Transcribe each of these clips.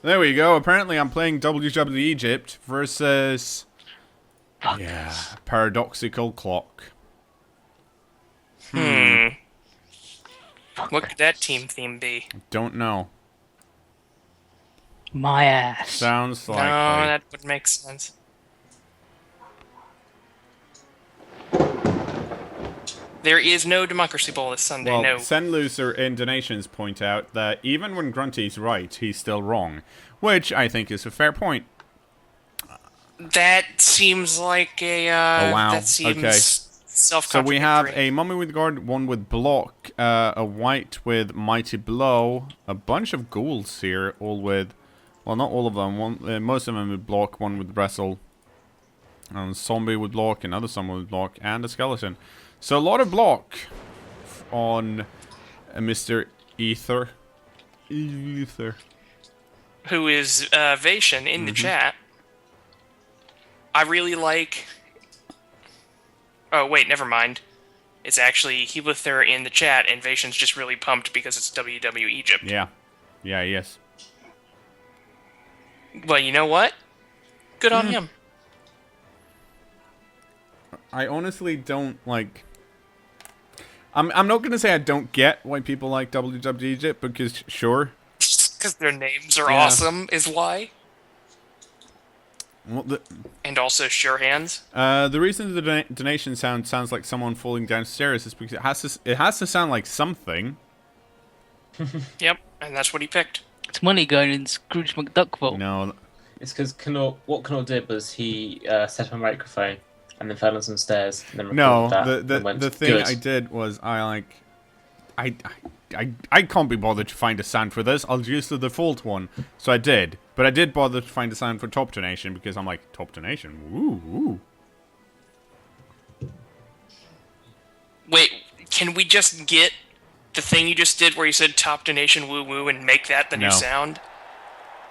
There we go. Apparently, I'm playing WWEgypt versus paradoxical clock. What could that team theme be? Don't know. My ass. Sounds likely. No, that would make sense. There is no Democracy Bowl this Sunday, Well, no. Send Loser in donations point out that even when Grunty's right, he's still wrong. Which I think is a fair point. That seems like a, Oh, wow. that seems Okay. So we have a Mummy with Guard, one with Block, a White with Mighty Blow, a bunch of ghouls here, all with... Well, not all of them. Most of them with Block, one with Wrestle, a Zombie with Block, another Zombie with Block, and a Skeleton. So a lot of Block on Mr. Ether. Who is Vation in the chat. I really like... Oh, wait, never mind. It's actually Helither in the chat, and Vation's just really pumped because it's WWEgypt. Yeah. Yeah, yes. Well, you know what? Good on him. I honestly don't, like... I'm not going to say I don't get why people like WWEgypt, because sure. Because their names are awesome, is why. Well, And also sure hands. the reason the donation sounds like someone falling downstairs is because it has to sound like something. Yep, and that's what he picked. It's money going in Scrooge McDuck vault. No. It's because what cKnoor did was he set up a microphone and then fell on some stairs and then recorded that. The thing I did was I can't be bothered to find a sound for this. I'll use the default one. So I did. But I did bother to find a sound for top donation because I'm like, top donation? Woo. Wait, can we just get the thing you just did where you said top donation woo woo and make that the new sound?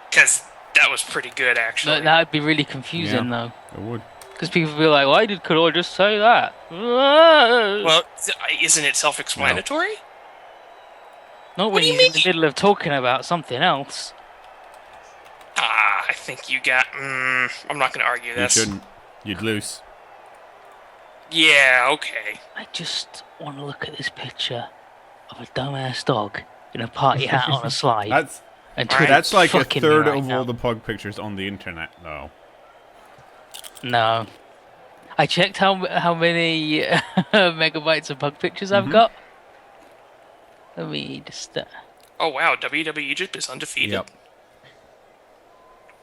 Because that was pretty good, actually. That would be really confusing, though. It would. Because people would be like, why did cKnoor just say that? Well, isn't it self-explanatory? Not when you're in the middle of talking about something else. I think you got... I'm not going to argue this. You shouldn't. You'd lose. Yeah, okay. I just want to look at this picture of a dumbass dog in a party hat on a slide. That's like a third of now. all the pug pictures on the internet, though. No. I checked how many megabytes of pug pictures I've got. Let me just... Oh, wow. WWEgypt is undefeated. Yep.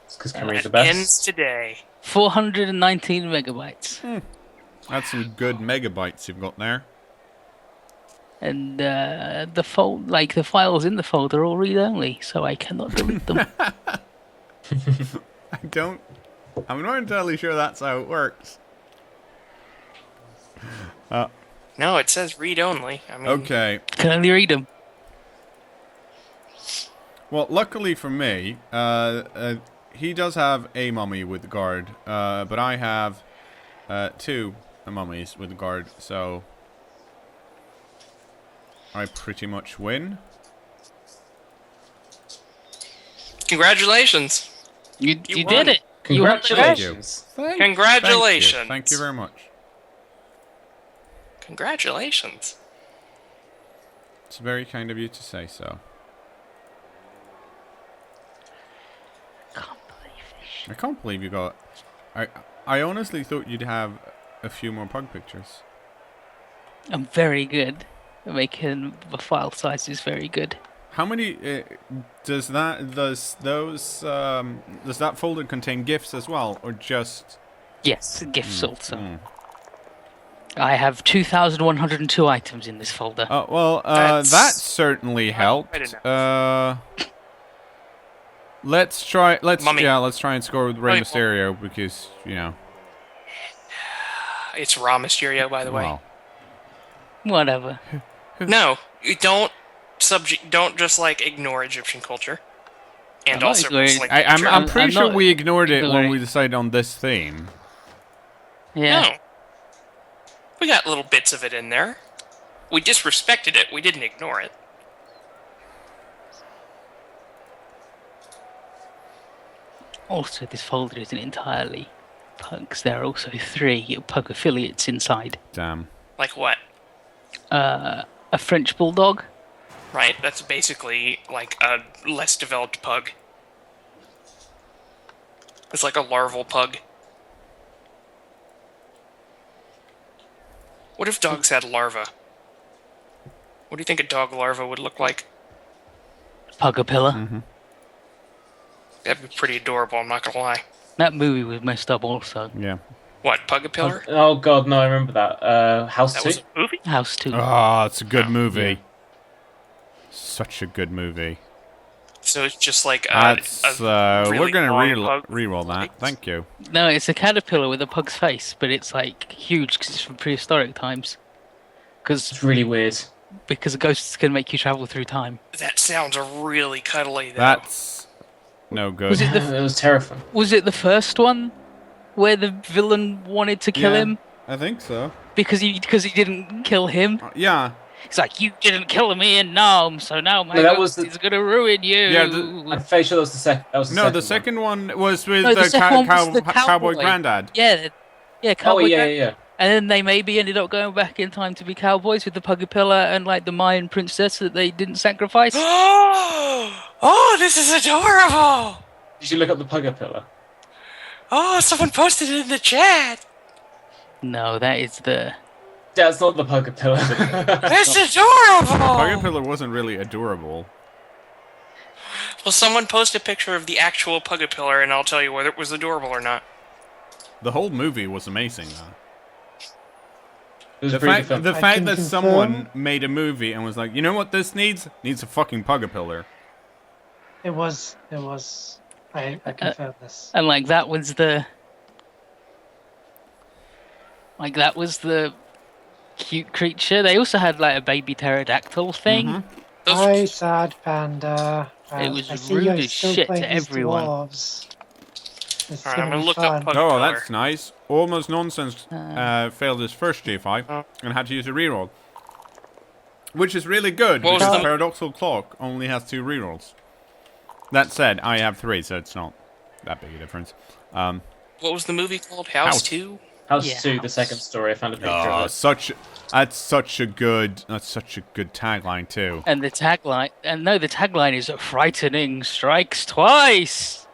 It's because Cameron's the best. Ends today. 419 megabytes. That's some good megabytes you've got there. And the files in the folder are all read-only, so I cannot delete them. I'm not entirely sure that's how it works. No, it says read-only. I mean, Okay. Can only read them. Well, luckily for me, he does have a mummy with guard, but I have two mummies with guard, so I pretty much win. Congratulations. You won. did it. Congratulations. Congratulations. Thank you very much. Congratulations. It's very kind of you to say so. I can't believe you got... I honestly thought you'd have a few more pug pictures. I'm very good at making the file sizes very good. How many does that folder contain GIFs as well, or just? Yes, GIFs also. I have 2,102 items in this folder. Oh well, that certainly helped. Let's try and score with Rey Mysterio because It's Raw Mysterio, by the way. Well. Whatever. No, you don't just ignore Egyptian culture. And also, I'm pretty sure we ignored it when we decided on this theme. Yeah. No. We got little bits of it in there. We disrespected it. We didn't ignore it. Also, this folder isn't entirely pugs. There are also 3 pug affiliates inside. Damn. Like what? A French bulldog. Right, that's basically like a less developed pug. It's like a larval pug. What if dogs had larvae? What do you think a dog larva would look like? Pugapilla. Mm-hmm. That'd be pretty adorable, I'm not gonna lie. That movie was messed up also. Yeah. What, Pugapillar? Oh god, no, I remember that. House That 2? was a movie? House 2. Oh, it's a good Oh, movie. yeah. Such a good movie. So it's just like That's, really we're gonna long pug re-roll that. legs. Thank you. No, it's a caterpillar with a pug's face, but it's like huge because it's from prehistoric times. It's really weird. Because ghosts can make you travel through time. That sounds really cuddly, though. That's no good. Was it It was terrifying. Was it the first one where the villain wanted to kill him I think so. because he didn't kill him? Yeah. It's like, you didn't kill me in Gnome, so now my that ghost was is gonna ruin you. Yeah, I'm fairly sure that was the second. That was the No, second the one. second one was with No, the, second one was the cowboy cowboy. granddad. Yeah, Oh cowboy. yeah. And then they maybe ended up going back in time to be cowboys with the Pugapilla and like the Mayan princess that they didn't sacrifice. Oh, this is adorable! Did you look up the Pugapilla? Oh, someone posted it in the chat! No, that is the. That's not the Pugapilla. That's adorable! Pugapillar wasn't really adorable. Well, someone post a picture of the actual Pugapillar and I'll tell you whether it was adorable or not. The whole movie was amazing, though. It was The pretty fact, good film. the I fact can that confirm- someone made a movie and was like, you know what this needs? Needs a fucking Pugapillar. It was. I confirm this. And like that was the. Like that was the cute creature. They also had like a baby pterodactyl thing. Mm-hmm. Those- Hi, sad panda. It was I see rude you're as still shit playing to these everyone. dwarves. This is Alright, gonna I'm gonna be look fun. up Pugapillar. Oh, that's nice. Almost Nonsense failed his first G5 and had to use a reroll. Which is really good, What was because the- Paradoxal Clock only has 2 rerolls. That said, I have 3, so it's not that big a difference. What was the movie called? House House. 2? House Yeah, 2, the House. second story. I found a picture of it. That's such a good tagline too. And the tagline is frightening strikes twice.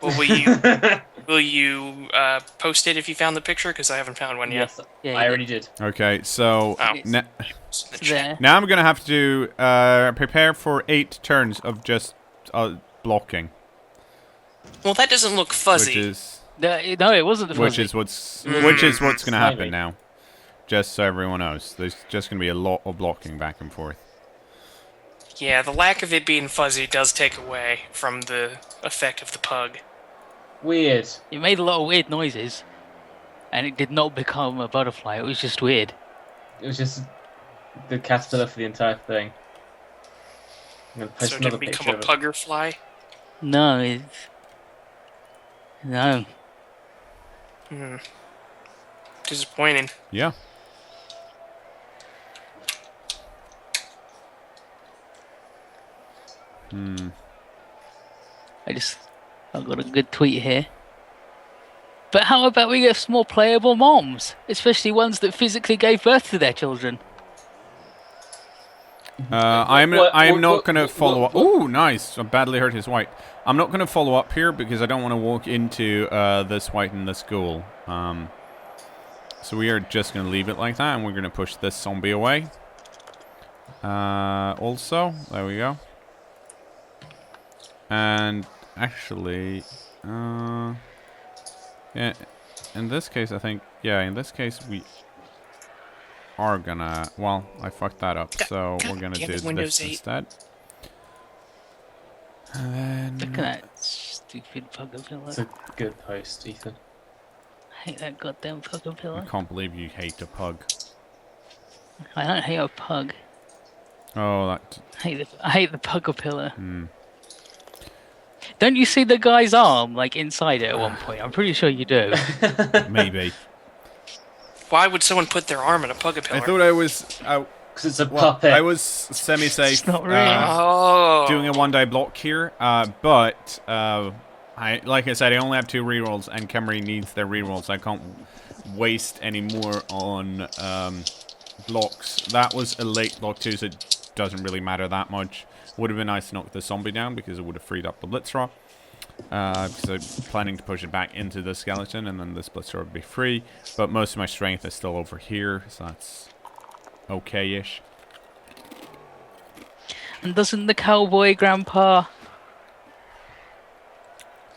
Well, will you post it if you found the picture? Because I haven't found one yet. Yes, Yeah, I already did. Okay, so Oh. na- It's in the It's chat. there. now I'm gonna have to prepare for 8 turns of just blocking, Well, that doesn't look which fuzzy. is No, it wasn't the fuzzy. what's Mm. gonna happen Slimy. now. Just so everyone knows, there's just gonna be a lot of blocking back and forth. Yeah, the lack of it being fuzzy does take away from the effect of the pug. Weird. It made a lot of weird noises, and it did not become a butterfly. It was just weird. It was just the caterpillar for the entire thing. I'm gonna post So it another didn't become picture a of it. puggerfly. No, no. Disappointing. Yeah. I've got a good tweet here. But how about we get some more playable moms, especially ones that physically gave birth to their children? I am what- not going to what- follow what- up. Ooh, nice. I badly hurt his white. I'm not going to follow up here because I don't want to walk into this white in the school. So we are just going to leave it like that, and we're going to push this zombie away. Also, there we go. And actually, yeah, in this case, I think, yeah, in this case, we are gonna, well, I fucked that up, so we're gonna damn do it, Windows this 8. instead. And Look then, at that stupid It's pugapilla. a good post, Ethan. I hate that goddamn I pugapilla. can't believe you hate a pug. I don't hate a pug. Oh, that, I hate the pugapilla. hmm. Don't you see the guy's arm like inside it at one point? I'm pretty sure you do. Maybe. Why would someone put their arm in a I pugapillar? thought I was, Because it's a well, puppet. I was semi-safe It's not real. Oh. doing a one-die block here, but Like I said, I only have 2 rerolls, and Camry needs their rerolls. I can't waste any more on blocks. That was a late block too, so it doesn't really matter that much. Would have been nice to knock the zombie down because it would have freed up the Blitzraw. Because I'm planning to push it back into the skeleton, and then this Blitzraw would be free. But most of my strength is still over here, so that's okay-ish. And doesn't the cowboy grandpa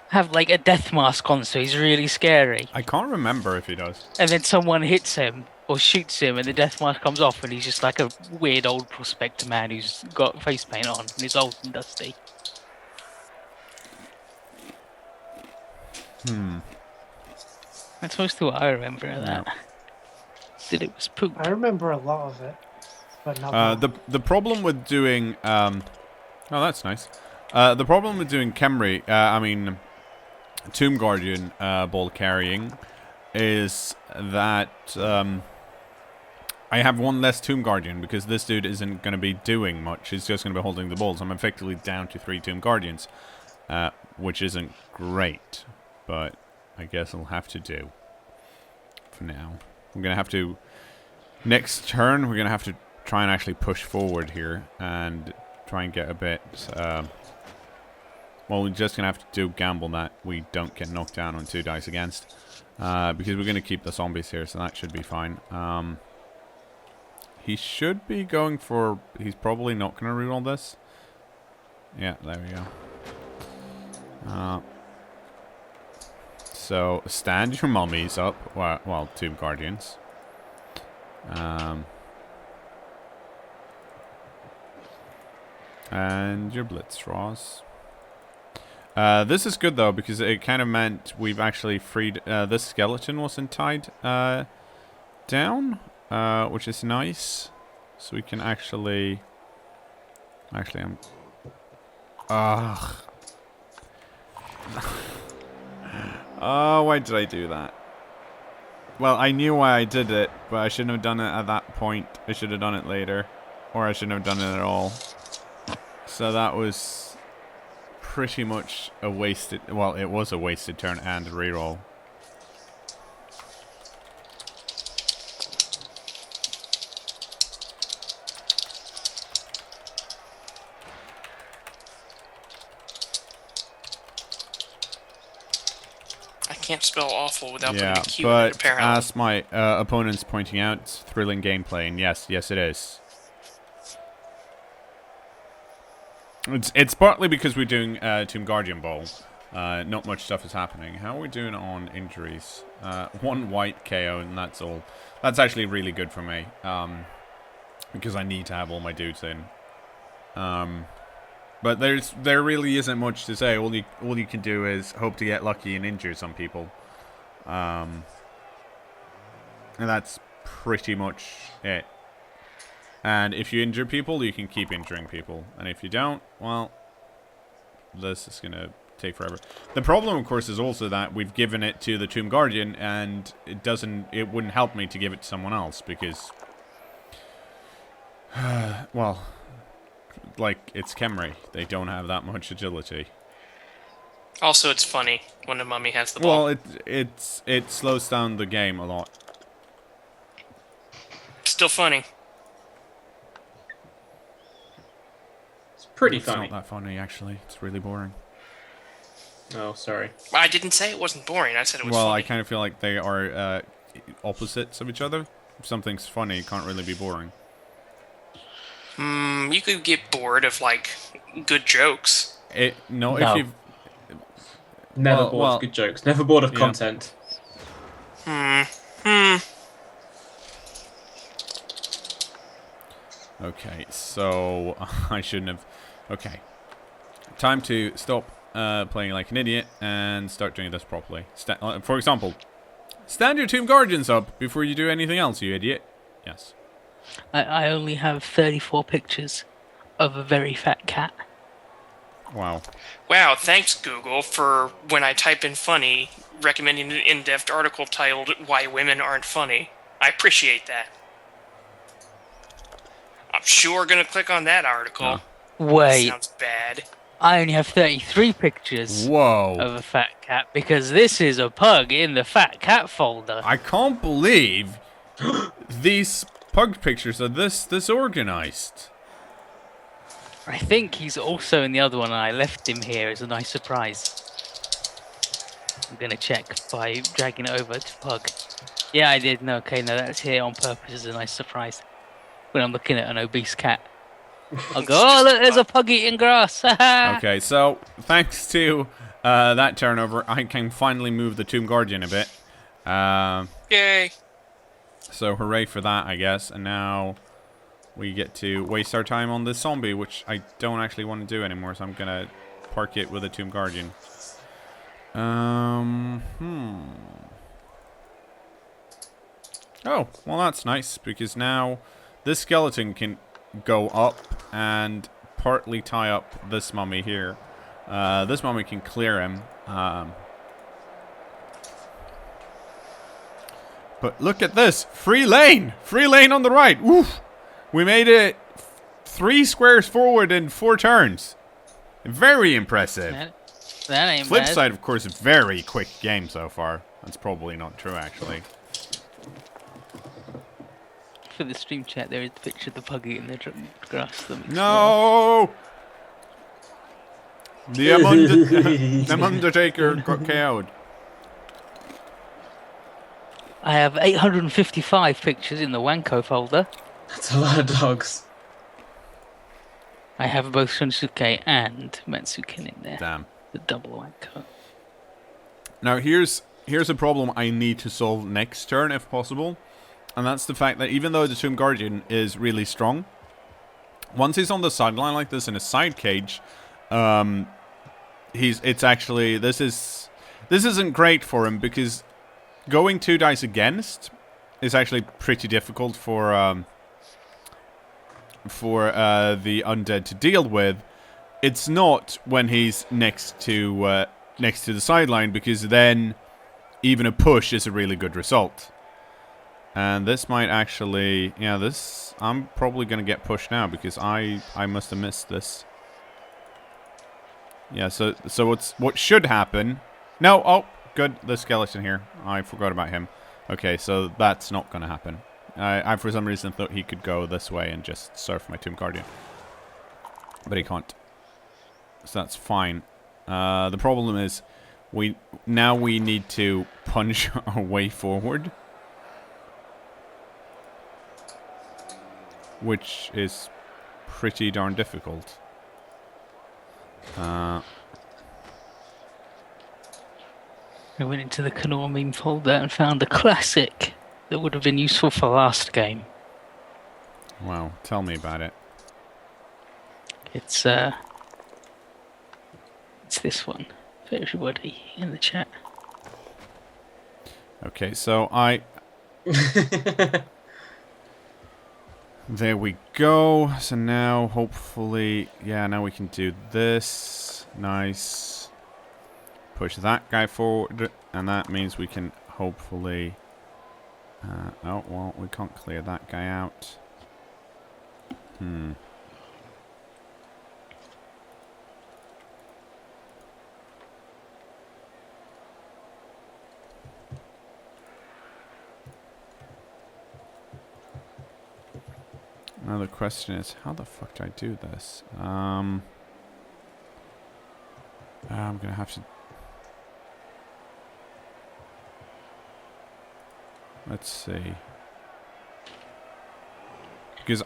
have like a death mask on, so he's really scary? I can't remember if he does. And then someone hits him or shoots him, and the death mask comes off, and he's just like a weird old prospector man who's got face paint on, and he's old and dusty. That's mostly what I remember of that. That it was poop. I remember a lot of it, but not the problem with doing oh, that's nice. The problem with doing Khemri, I mean Tomb Guardian ball carrying, is that I have 1 less Tomb Guardian because this dude isn't going to be doing much. He's just going to be holding the balls. I'm effectively down to 3 Tomb Guardians, which isn't great, but I guess I'll have to do for now. We're going to have to, next turn, we're going to have to try and actually push forward here and try and get a bit, well, we're just going to have to do gamble that we don't get knocked down on 2 dice against, because we're going to keep the zombies here, so that should be fine. He should be going for, he's probably not going to reroll this. Yeah, there we go. So, stand your mummies up. Well, Tomb Guardians. And your Blitzraws. This is good, though, because it kind of meant we've actually freed... this skeleton wasn't tied down, which is nice. So we can actually... Actually, I'm... Ugh. Oh, why did I do that? Well, I knew why I did it, but I shouldn't have done it at that point. I should have done it later. Or I shouldn't have done it at all. So that was pretty much a wasted... Well, it was a wasted turn and a reroll. Can't spell awful without putting Yeah, a Q in it, but apparently. as my opponent's pointing out, it's thrilling gameplay, and yes, it is. It's partly because we're doing Tomb Guardian Bowl. Not much stuff is happening. How are we doing on injuries? 1 white KO, and that's all. That's actually really good for me, because I need to have all my dudes in. But there really isn't much to say. All you can do is hope to get lucky and injure some people. And that's pretty much it. And if you injure people, you can keep injuring people. And if you don't, well, this is going to take forever. The problem, of course, is also that we've given it to the Tomb Guardian, and it wouldn't help me to give it to someone else, because... well... Like, it's Khemri. They don't have that much agility. Also, it's funny when a mummy has the ball. Well, it slows down the game a lot. Still funny. It's pretty It's funny. not that funny, actually. It's really boring. Oh, sorry. I didn't say it wasn't boring. I said it was Well, funny. I kind of feel like they are opposites of each other. If something's funny, it can't really be boring. You could get bored of, like, good jokes. No. If you've... Never Well, bored of good jokes. Never bored of yeah. content. Okay, so I shouldn't have... Okay. Time to stop playing like an idiot and start doing this properly. For example, stand your Tomb Guardians up before you do anything else, you idiot. Yes. I only have 34 pictures of a very fat cat. Wow. Wow, thanks, Google, for when I type in funny, recommending an in-depth article titled Why Women Aren't Funny. I appreciate that. I'm sure gonna click on that article. Wait, Sounds bad. I only have 33 pictures Whoa. of a fat cat because this is a pug in the fat cat folder. I can't believe these pug pictures are this disorganized. I think he's also in the other one, and I left him here as a nice surprise. I'm gonna check by dragging it over to pug. Yeah, I did. No, okay, no, that's here on purpose as a nice surprise. When I'm looking at an obese cat, I'll go, oh, look, there's a pug eating grass. Okay, so thanks to that turnover, I can finally move the Tomb Guardian a bit. Yay! So hooray for that, I guess. And now we get to waste our time on this zombie, which I don't actually want to do anymore. So I'm gonna park it with a Tomb Guardian. Oh, well that's nice, because now this skeleton can go up and partly tie up this mummy here. This mummy can clear him. But look at this! Free lane! Free lane on the right! Oof! We made it 3 squares forward in 4 turns. Very impressive. That ain't Flip bad. side, of course, a very quick game so far. That's probably not true, actually. For the stream chat, there is a picture of the pug eating the grass. No! The Undertaker got KO'd. I have 855 pictures in the Wanko folder. That's a lot of dogs. I have both Shunsuke and Matsukin in there. Damn. The double Wanko. Now, here's a problem I need to solve next turn, if possible. And that's the fact that even though the Tomb Guardian is really strong, once he's on the sideline like this in a side cage, this isn't great for him, because going 2 dice against is actually pretty difficult for the Undead to deal with. It's not when he's next to the sideline, because then even a push is a really good result. And this might actually, yeah, this, I'm probably going to get pushed now, because I must have missed this. Yeah, so what should happen, no, oh, good, the skeleton here, I forgot about him. Okay, so that's not going to happen. I for some reason thought he could go this way and just surf my Tomb Guardian. But he can't. So that's fine. The problem is, we need to punch our way forward. Which is pretty darn difficult. I went into the cKnoor meme folder and found a classic that would have been useful for last game. Wow, tell me about it. It's this one for everybody in the chat. Okay, so there we go. So now, hopefully, yeah, now we can do this. Nice. Push that guy forward, and that means we can hopefully... oh, well, we can't clear that guy out. Now the question is, how the fuck do I do this? I'm gonna have to... Let's see. Because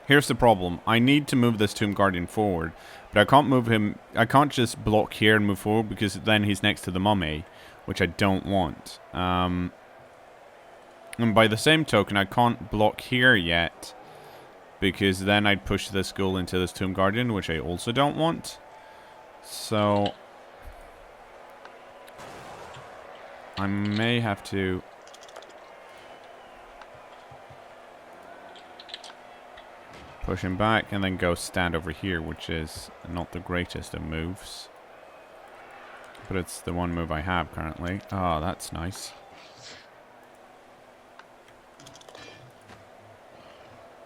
here's the problem. I need to move this Tomb Guardian forward, but I can't move him... I can't just block here and move forward, because then he's next to the mummy, which I don't want. And by the same token, I can't block here yet, because then I'd push this ghoul into this Tomb Guardian, which I also don't want. So I may have to... push him back and then go stand over here, which is not the greatest of moves. But it's the one move I have currently. Oh, that's nice.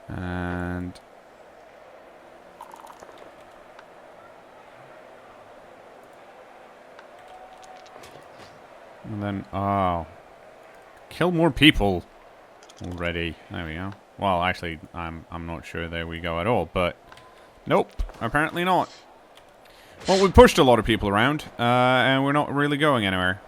And And then, oh. Kill more people already. There we go. Well, actually, I'm not sure there we go at all, but nope, apparently not. Well, we pushed a lot of people around, and we're not really going anywhere.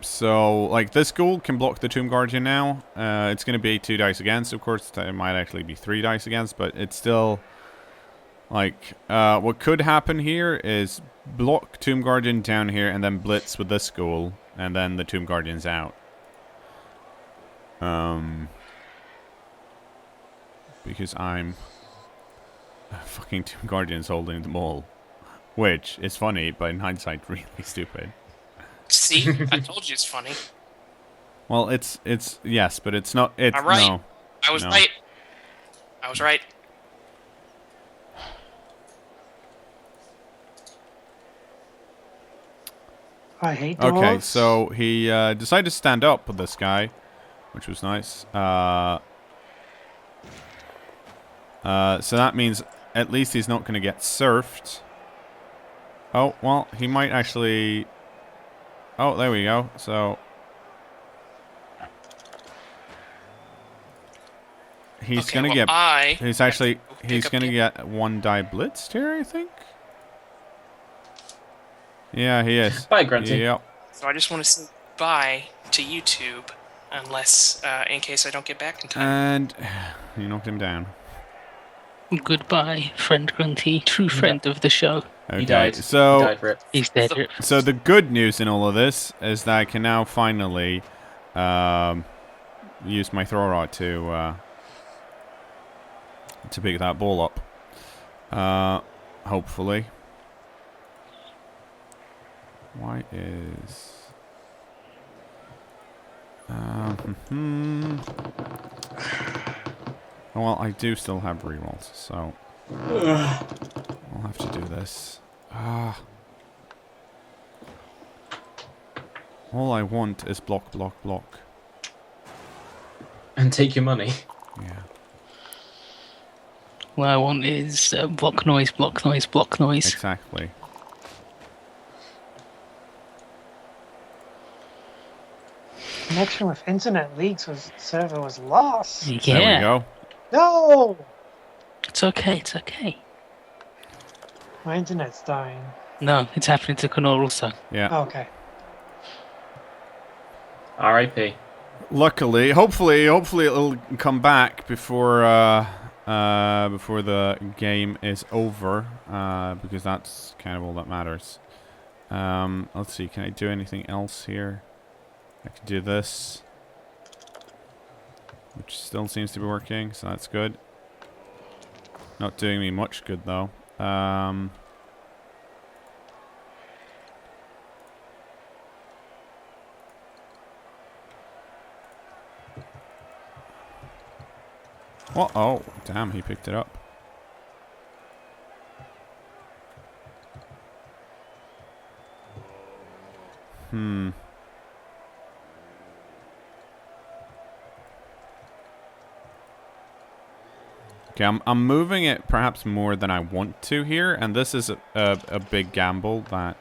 So, like, this ghoul can block the Tomb Guardian now. It's going to be 2 dice against, of course. It might actually be 3 dice against, but it's still... Like, what could happen here is block Tomb Guardian down here and then blitz with this ghoul, and then the Tomb Guardian's out. Because I'm... fucking Tomb Guardian's holding them all. Which is funny, but in hindsight, really stupid. See? I told you it's funny. Well, it's yes, but it's not... It's, I'm right. No, I was no. right. I was right. I hate Okay, dwarves. so he decided to stand up with this guy, which was nice. So that means at least he's not going to get surfed. Oh, well, he might actually... Oh, there we go. So... He's Okay, going to well, get... He's actually... pick He's up going to the- get 1 die blitzed here, I think? Yeah, he is. Bye, Grunty. Yep. So I just want to say bye to YouTube, unless, in case I don't get back in time. And... He knocked him down. Goodbye, friend Grunty, true friend of the show. Okay, He died. so... He died, Rip. He's dead. Rip. So the good news in all of this is that I can now finally use my throw rod to pick that ball up. Hopefully. Why is... Well, I do still have rerolls, so I'll have to do this. All I want is block, block, block. And take your money. Yeah. What I want is block noise, block noise, block noise. Exactly. Connection with internet leaks was server was lost. Yeah, There we go. No, it's okay, it's okay. my internet's dying. No, it's happening to cKnoor also. Yeah. Okay. R.I.P. Luckily, hopefully it'll come back before the game is over, because that's kind of all that matters. Let's see, can I do anything else here? I can do this, which still seems to be working, so that's good. Not doing me much good though. Well, oh, damn, he picked it up. Okay, I'm moving it perhaps more than I want to here, and this is a big gamble that...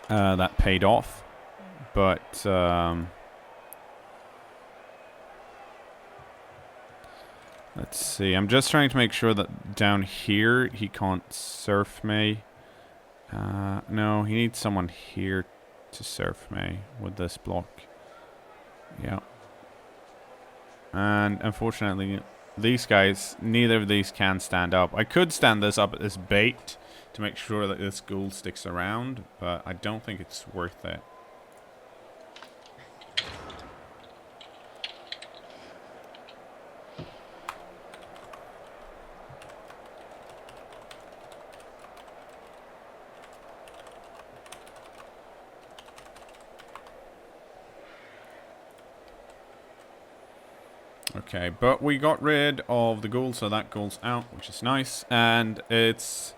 that paid off, but let's see. I'm just trying to make sure that down here he can't surf me. No, he needs someone here to surf me with this block. Yeah. And unfortunately, these guys, neither of these can stand up. I could stand this up as bait to make sure that this ghoul sticks around, but I don't think it's worth it. Okay, but we got rid of the ghoul, so that ghoul's out, which is nice. And it's...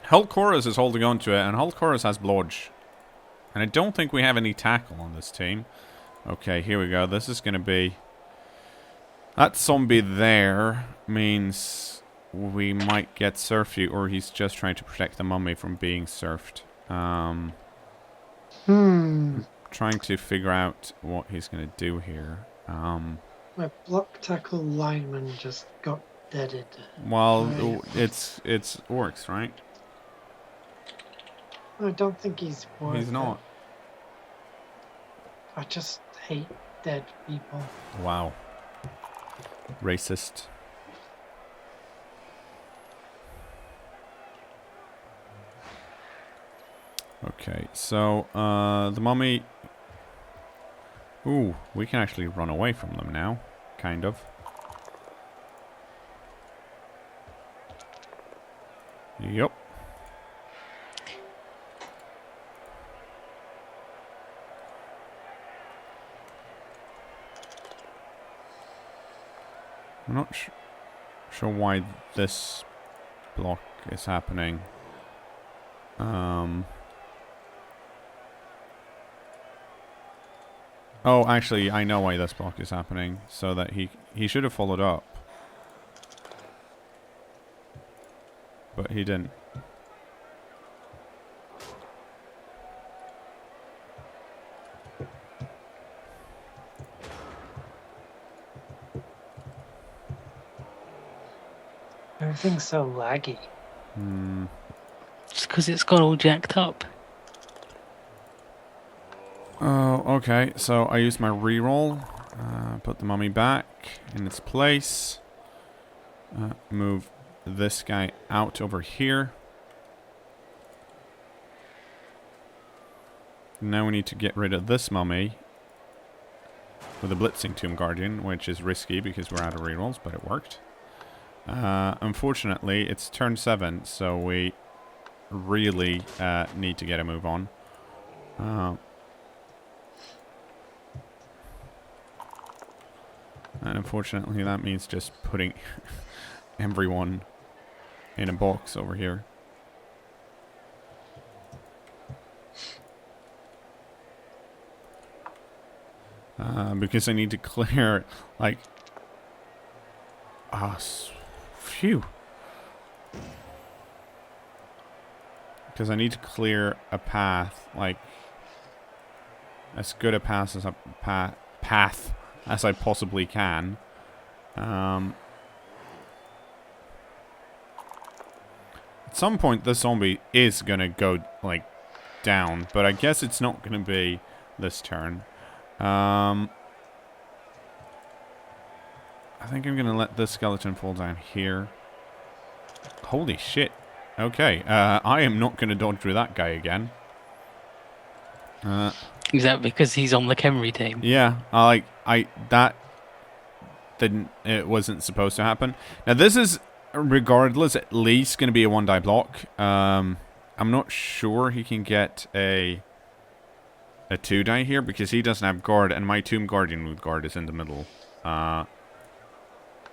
Hull Chorus is holding on to it, and Hull Chorus has Blodge. And I don't think we have any tackle on this team. Okay, here we go. This is going to be That zombie there means we might get surfed, or he's just trying to protect the mummy from being surfed. Trying to figure out what he's going to do here. My block tackle lineman just got deaded. Well, it's orcs, right? I don't think he's worth He's not. it. I just hate dead people. Wow. Racist. Okay, so the mummy. Ooh, we can actually run away from them now, kind of. Yup. I'm not sure why this block is happening. Oh, actually, I know why this block is happening. So that he should have followed up. But he didn't. Everything's so laggy. Just because it's got all jacked up. Oh, okay. So I use my reroll. Put the mummy back in its place. Move this guy out over here. Now we need to get rid of this mummy with a blitzing Tomb Guardian, which is risky because we're out of rerolls, but it worked. Unfortunately, it's turn 7, so we really need to get a move on. And unfortunately, that means just putting everyone in a box over here. Because I need to clear, like... phew. Because I need to clear a path, like... as good a path as path as I possibly can. At some point, the zombie is gonna go, like, down. But I guess it's not gonna be this turn. I think I'm gonna let this skeleton fall down here. Holy shit. Okay, I am not gonna dodge through that guy again. Is that because he's on the Khemri team? Yeah, that didn't, it wasn't supposed to happen. Now this is, regardless, at least going to be a 1-die block. I'm not sure he can get a 2-die here because he doesn't have guard, and my Tomb Guardian with guard is in the middle. But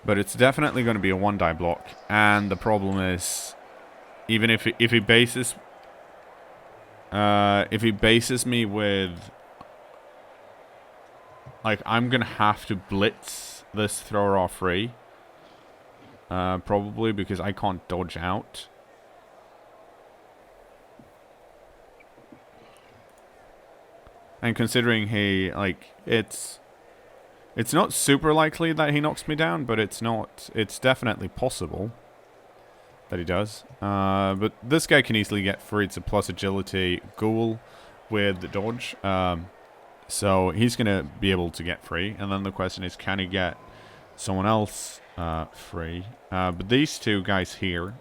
it's definitely going to be a 1-die block, and the problem is, even if he bases me with, like, I'm gonna have to blitz this thrower off free, probably because I can't dodge out. And considering he, like, it's not super likely that he knocks me down, but it's definitely possible that he does. But this guy can easily get free. It's a plus agility ghoul with the dodge. So he's going to be able to get free. And then the question is, can he get someone else free? But these two guys here,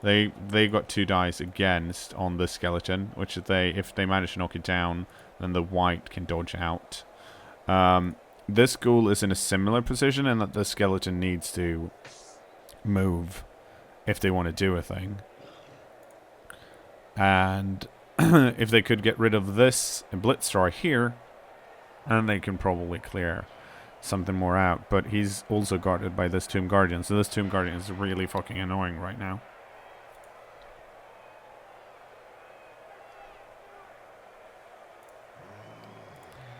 they got 2 dice against on the skeleton, which if they manage to knock it down, then the white can dodge out. This ghoul is in a similar position in that the skeleton needs to move if they want to do a thing. And if they could get rid of this blitz thrower here, and they can probably clear something more out. But he's also guarded by this Tomb Guardian, so this Tomb Guardian is really fucking annoying right now.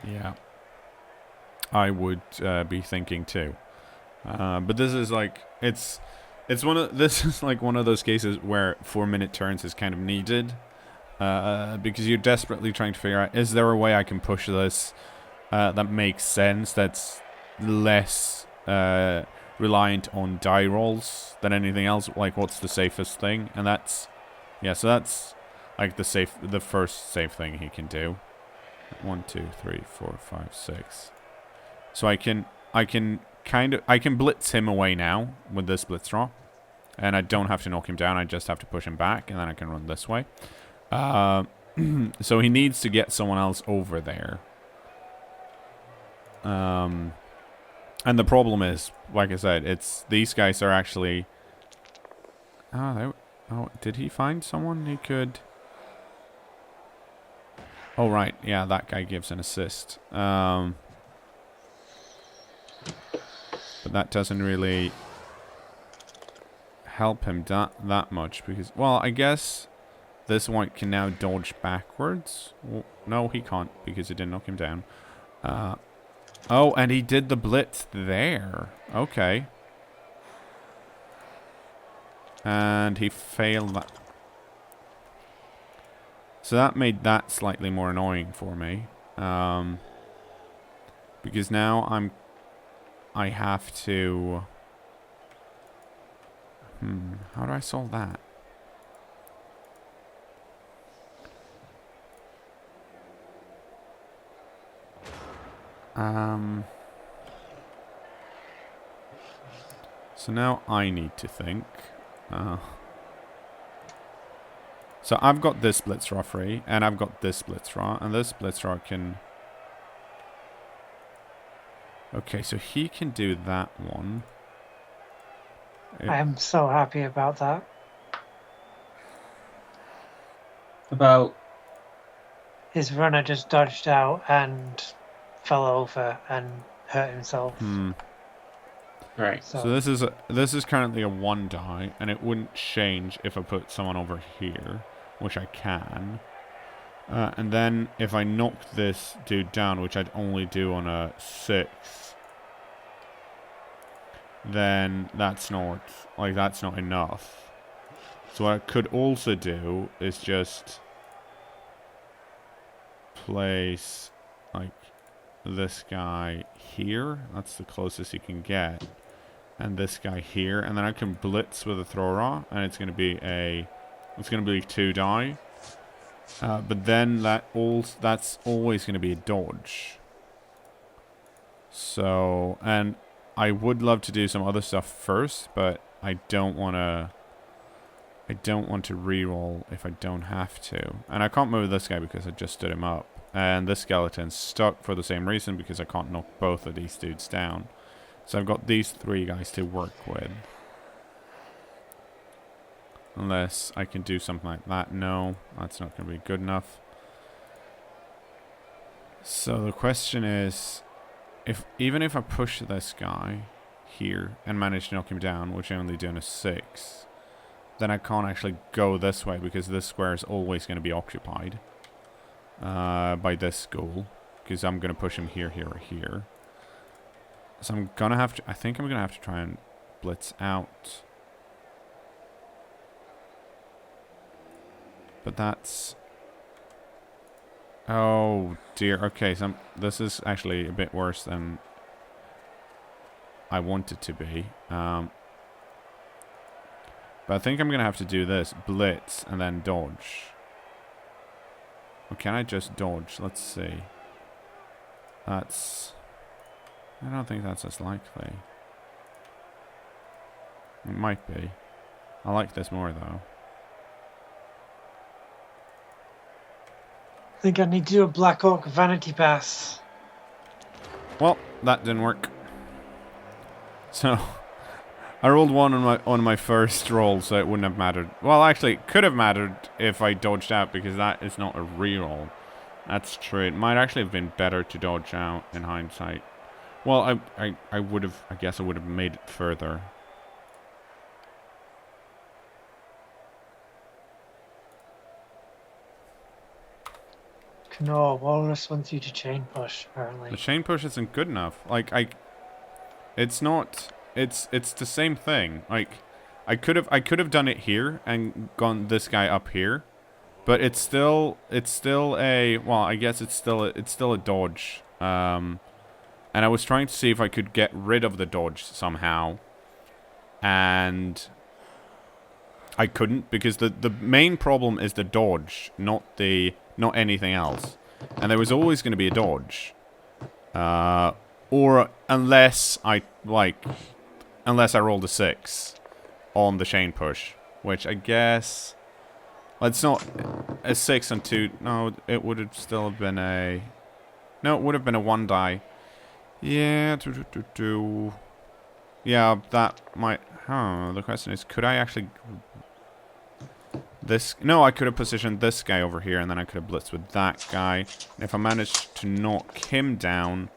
Yeah. I would be thinking too. But this is like this is like one of those cases where 4-minute turns is kind of needed, because you're desperately trying to figure out, is there a way I can push this that makes sense, that's less reliant on die rolls than anything else. Like, what's the safest thing? And that's, yeah, so that's like the first safe thing he can do. 1, 2, 3, 4, 5, 6. So I can blitz him away now with this blitz draw, and I don't have to knock him down. I just have to push him back, and then I can run this way. So he needs to get someone else over there. And the problem is, like I said, it's these guys are actually. Oh, did he find someone he could? Oh right, yeah, that guy gives an assist. But that doesn't really help him that much because, well, I guess this white can now dodge backwards. Well, no, he can't because it didn't knock him down. Oh, and he did the blitz there. Okay. And he failed that. So that made that slightly more annoying for me. Because now I have to... how do I solve that? So now I need to think. So I've got this Blitzraw free, and I've got this Blitzraw, and this Blitzraw can... Okay, so he can do that one. I am so happy about that. About... His runner just dodged out and fell over and hurt himself. Right. So this is currently a 1 die, and it wouldn't change if I put someone over here, which I can. And then if I knock this dude down, which I'd only do on a 6, then that's not enough. So what I could also do is just place like this guy here. That's the closest you can get. And this guy here, and then I can blitz with a thrower, and it's gonna be 2 die. But then that's always gonna be a dodge. So, and I would love to do some other stuff first, but I don't want to reroll if I don't have to. And I can't move this guy because I just stood him up. And this skeleton's stuck for the same reason, because I can't knock both of these dudes down. So I've got these 3 guys to work with. Unless I can do something like that. No, that's not going to be good enough. So the question is, even if I push this guy here and manage to knock him down, which I only do in a 6, then I can't actually go this way because this square is always going to be occupied by this ghoul, because I'm going to push him here, here, or here. So I'm going to have to... I think I'm going to have to try and blitz out. But that's... Oh, dear. Okay, so this is actually a bit worse than I want it to be. But I think I'm going to have to do this. Blitz and then dodge. Or can I just dodge? Let's see. That's... I don't think that's as likely. It might be. I like this more, though. I think I need to do a Black Orc Vanity Pass. Well, that didn't work. So, I rolled 1 on my first roll, so it wouldn't have mattered. Well, actually, it could have mattered if I dodged out, because that is not a reroll. That's true. It might actually have been better to dodge out in hindsight. Well, I would have... I guess I would have made it further. cKnoor, Walrus wants you to chain push, apparently. The chain push isn't good enough. Like, it's not... it's the same thing. Like, I could have done it here and gone this guy up here, but it's still a, well, I guess it's still a dodge. And I was trying to see if I could get rid of the dodge somehow, and I couldn't, because the main problem is the dodge, not anything else. And there was always going to be a dodge. Or unless I rolled a 6 on the chain push, which I guess, well, it's not a 6 and 2. No, it would have still been a, no, it would have been a 1 die. Yeah, yeah, that might. The question is, could I actually? No, I could have positioned this guy over here, and then I could have blitzed with that guy. And if I managed to knock him down,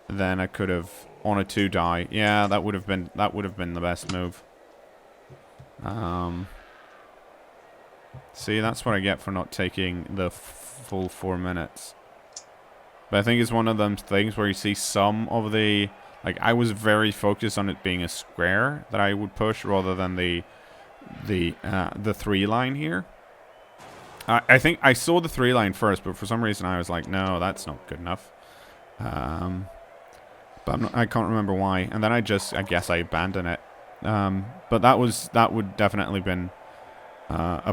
then I could have on a 2 die. Yeah, that would have been the best move. See, that's what I get for not taking the full 4 minutes. But I think it's one of them things where you see some of the, like, I was very focused on it being a square that I would push rather than the 3 line here. I think I saw the 3 line first, but for some reason I was like, no, that's not good enough. But I can't remember why. And then I guess I abandoned it. But that would definitely been a